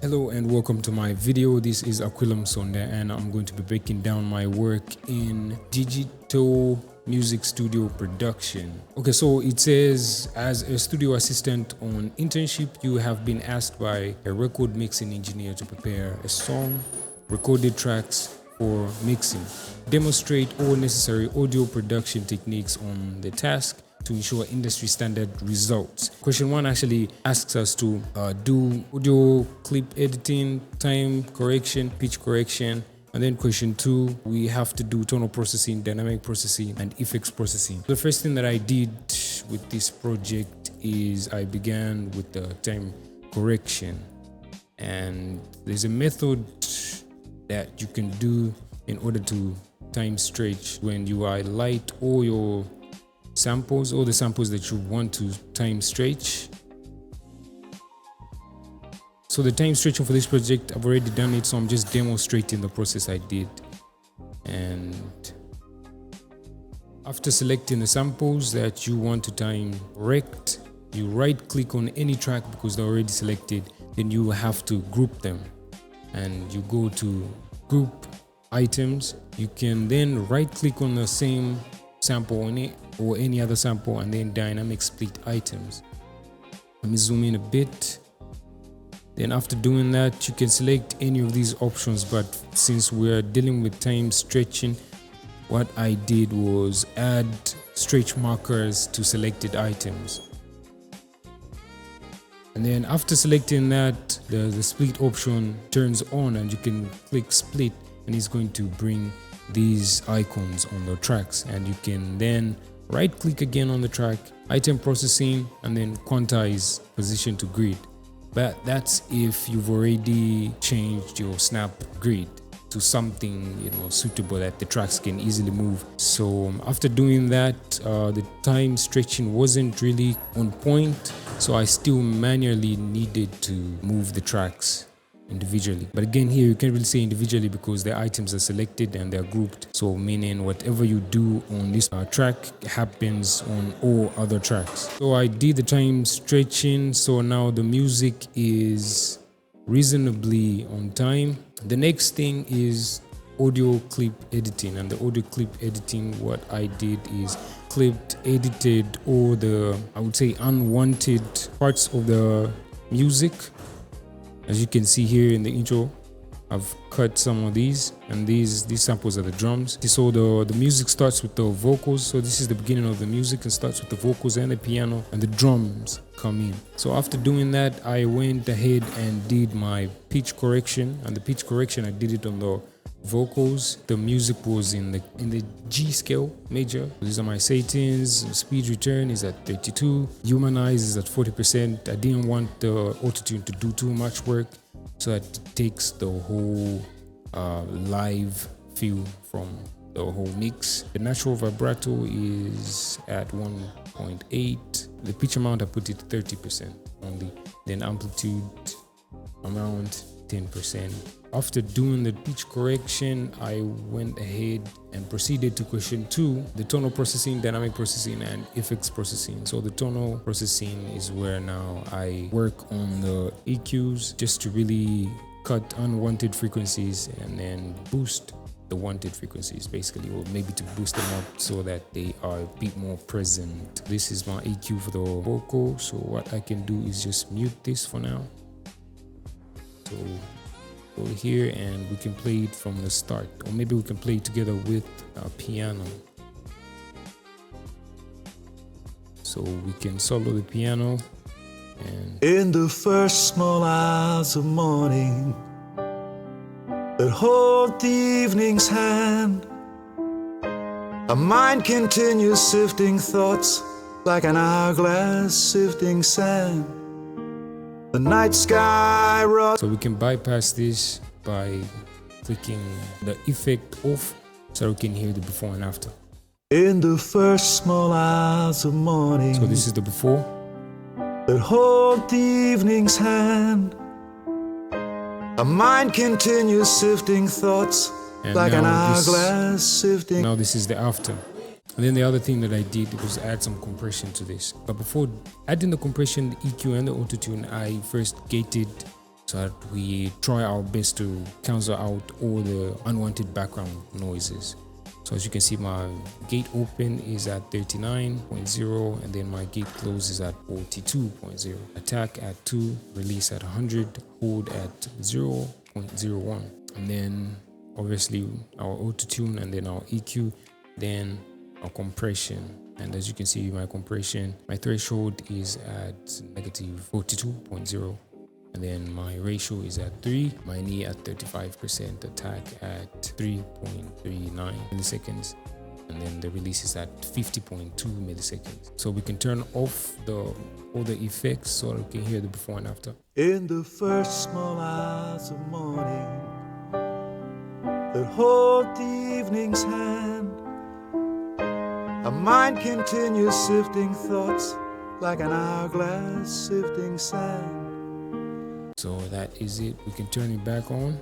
Hello and welcome to my video. This is Aquila Musonda and I'm going to be breaking down my work in digital music studio production. Okay, so it says as a studio assistant on internship, you have been asked by a record mixing engineer to prepare a song, recorded tracks for mixing, demonstrate all necessary audio production techniques on the task to ensure industry standard results. Question 1 actually asks us to do audio clip editing, time correction, pitch correction. And then question 2, we have to do tonal processing, dynamic processing, and effects processing. The first thing that I did with this project is I began with the time correction. And there's a method that you can do in order to time stretch when you highlight all your samples, all the samples that you want to time stretch. So the time stretching for this project, I've already done it, so I'm just demonstrating the process I did. And after selecting the samples that you want to time correct, you right click on any track because they're already selected. Then you have to group them and you go to group items. You can then right click on the same sample on it or any other sample and then dynamic split items. Let me zoom in a bit. Then after doing that, you can select any of these options, but since we're dealing with time stretching, what I did was add stretch markers to selected items. And then after selecting that, the split option turns on and you can click split and it's going to bring these icons on the tracks, and you can then right click again on the track, item processing, and then quantize position to grid. But that's if you've already changed your snap grid to something suitable that the tracks can easily move. So after doing that, the time stretching wasn't really on point, so I still manually needed to move the tracks individually. But again, here you can't really say individually because the items are selected and they're grouped, so meaning whatever you do on this track happens on all other tracks. So I did the time stretching, so now the music is reasonably on time. The next thing is audio clip editing, and the audio clip editing, what I did is edited all the, I would say, unwanted parts of the music. As you can see here in the intro, I've cut some of these, and these samples are the drums. So the music starts with the vocals. So this is the beginning of the music and starts with the vocals and the piano, and the drums come in. So after doing that, I went ahead and did my pitch correction, and the pitch correction I did it on the vocals. The music was in the G scale major. These are my settings. Speed return is at 32. Humanize is at 40%. I didn't want the auto-tune to do too much work, so that it takes the whole live feel from the whole mix. The natural vibrato is at 1.8. The pitch amount, I put it 30% only. Then amplitude amount 10%. After doing the pitch correction, I went ahead and proceeded to question 2, the tonal processing, dynamic processing, and effects processing. So the tonal processing is where now I work on the EQs just to really cut unwanted frequencies and then boost the wanted frequencies, basically, or maybe to boost them up so that they are a bit more present. This is my EQ for the vocal, so what I can do is just mute this for now. So go here and we can play it from the start, or maybe we can play it together with a piano. So we can solo the piano. And in the first small hours of morning that hold the evening's hand, a mind continues sifting thoughts like an hourglass sifting sand. The night sky rocks. So we can bypass this by clicking the effect off so we can hear the before and after. In the first small hours of morning. So this is the before. That hold the evening's hand. A mind continues sifting thoughts and like an hourglass sifting. Now this is the after. And then the other thing that I did was add some compression to this. But before adding the compression, the EQ and the auto-tune, I first gated so that we try our best to cancel out all the unwanted background noises. So as you can see, my gate open is at 39.0 and then my gate close is at 42.0. Attack at 2, release at 100, hold at 0.01. And then obviously our auto tune and then our EQ, then our compression. And as you can see, my compression, my threshold is at negative 42.0. And then my ratio is at 3, my knee at 35%, attack at 3.39 milliseconds, and then the release is at 50.2 milliseconds. So we can turn off all the effects so we can hear the before and after. In the first small hours of morning that hold the evening's hand, a mind continues sifting thoughts like an hourglass sifting sand. So that is it. We can turn it back on.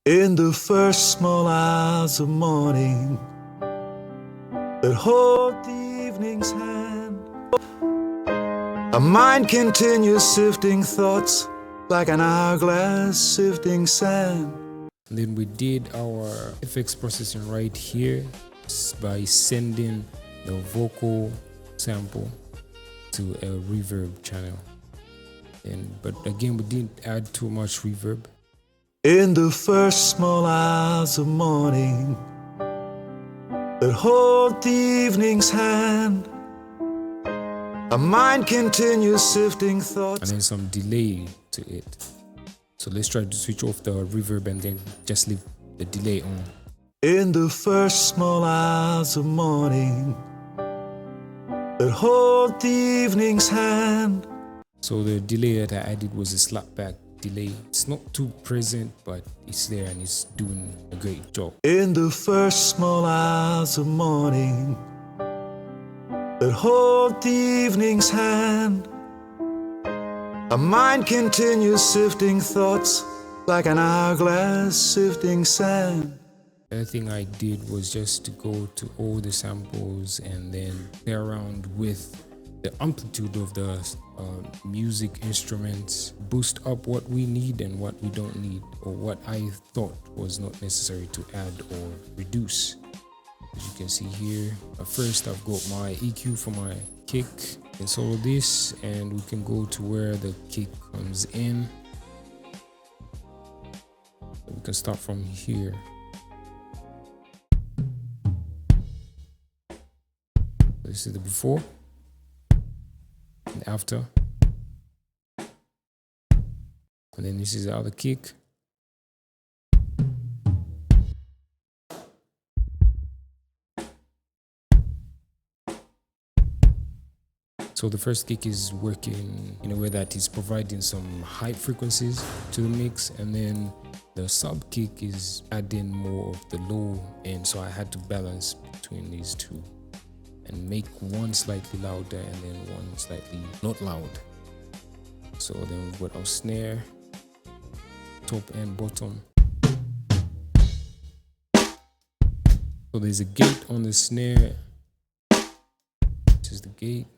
In the first small hours of morning that hold the evening's hand, a mind continues sifting thoughts like an hourglass sifting sand. And then we did our effects processing right here by sending the vocal sample to a reverb channel. But again, we didn't add too much reverb. In the first small hours of morning that hold the evening's hand, a mind continues sifting thoughts. And then some delay to it. So let's try to switch off the reverb and then just leave the delay on. In the first small hours of morning that hold the evening's hand. So the delay that I added was a slapback delay. It's not too present, but it's there and it's doing a great job. In the first small hours of morning that hold the evening's hand, a mind continues sifting thoughts like an hourglass sifting sand. The other thing I did was just to go to all the samples and then play around with the amplitude of the music instruments, boost up what we need and what we don't need, or what I thought was not necessary to add or reduce. As you can see here, first I've got my EQ for my kick. And solo this, and we can go to where the kick comes in. We can start from here. This is the before and after, and then this is the other kick. So the first kick is working in a way that is providing some high frequencies to the mix, and then the sub kick is adding more of the low end, so I had to balance between these two and make one slightly louder and then one slightly not loud. So then we've got our snare, top and bottom. So there's a gate on the snare. This is the gate.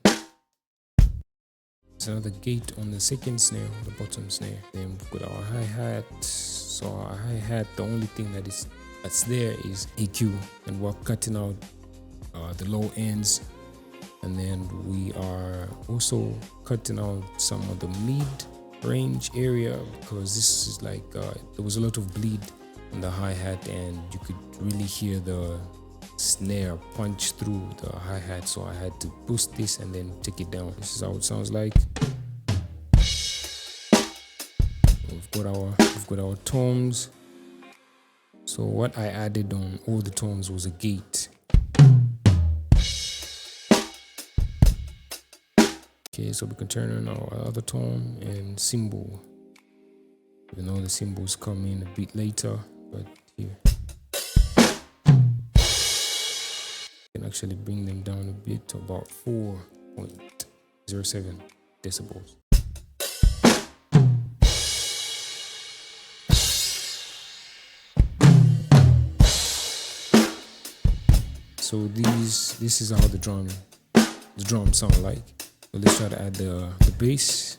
There's another gate on the second snare, the bottom snare. Then we've got our hi-hat. So our hi-hat, the only thing that's there is EQ, and we're cutting out the low ends, and then we are also cutting out some of the mid-range area, because this is like there was a lot of bleed on the hi-hat and you could really hear the snare punch through the hi-hat, so I had to boost this and then take it down. This is how it sounds like. We've got our tones. So what I added on all the tones was a gate. Okay, so we can turn on our other tone and cymbal. Even though the cymbals come in a bit later, but here. Can actually bring them down a bit to about 4.07 decibels. So this is how the drum sound like. So let's try to add the bass.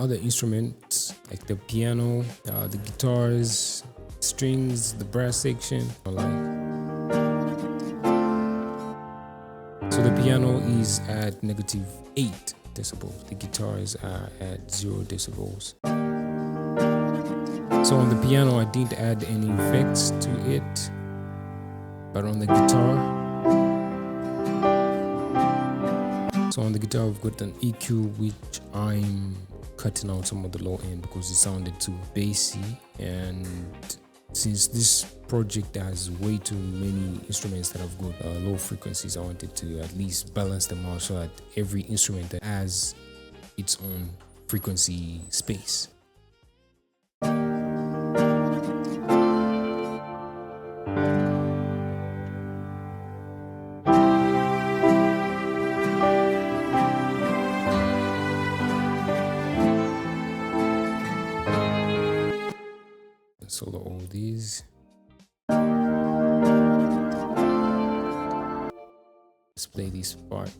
other instruments like the piano, the guitars, strings, the brass section. So the piano is at -8 decibels. The guitars are at 0 decibels. So on the piano, I didn't add any effects to it, but on the guitar, so on the guitar, we've got an EQ, which I'm cutting out some of the low end because it sounded too bassy. And since this project has way too many instruments that have got low frequencies, I wanted to at least balance them out so that every instrument that has its own frequency space. Solo all these. Let's play this part.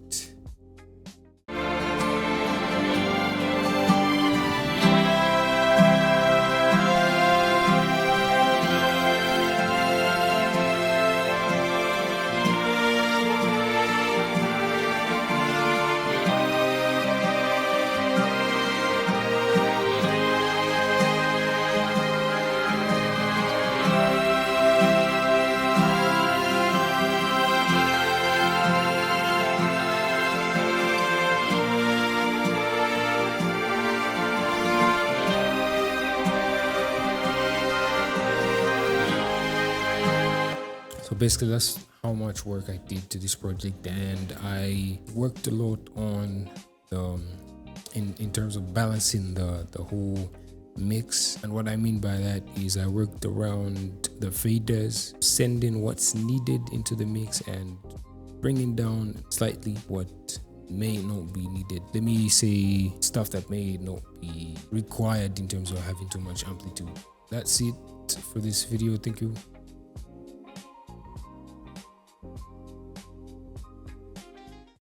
So basically that's how much work I did to this project, and I worked a lot on in terms of balancing the whole mix. And what I mean by that is I worked around the faders, sending what's needed into the mix and bringing down slightly what may not be needed. Let me say stuff that may not be required in terms of having too much amplitude. That's it for this video. Thank you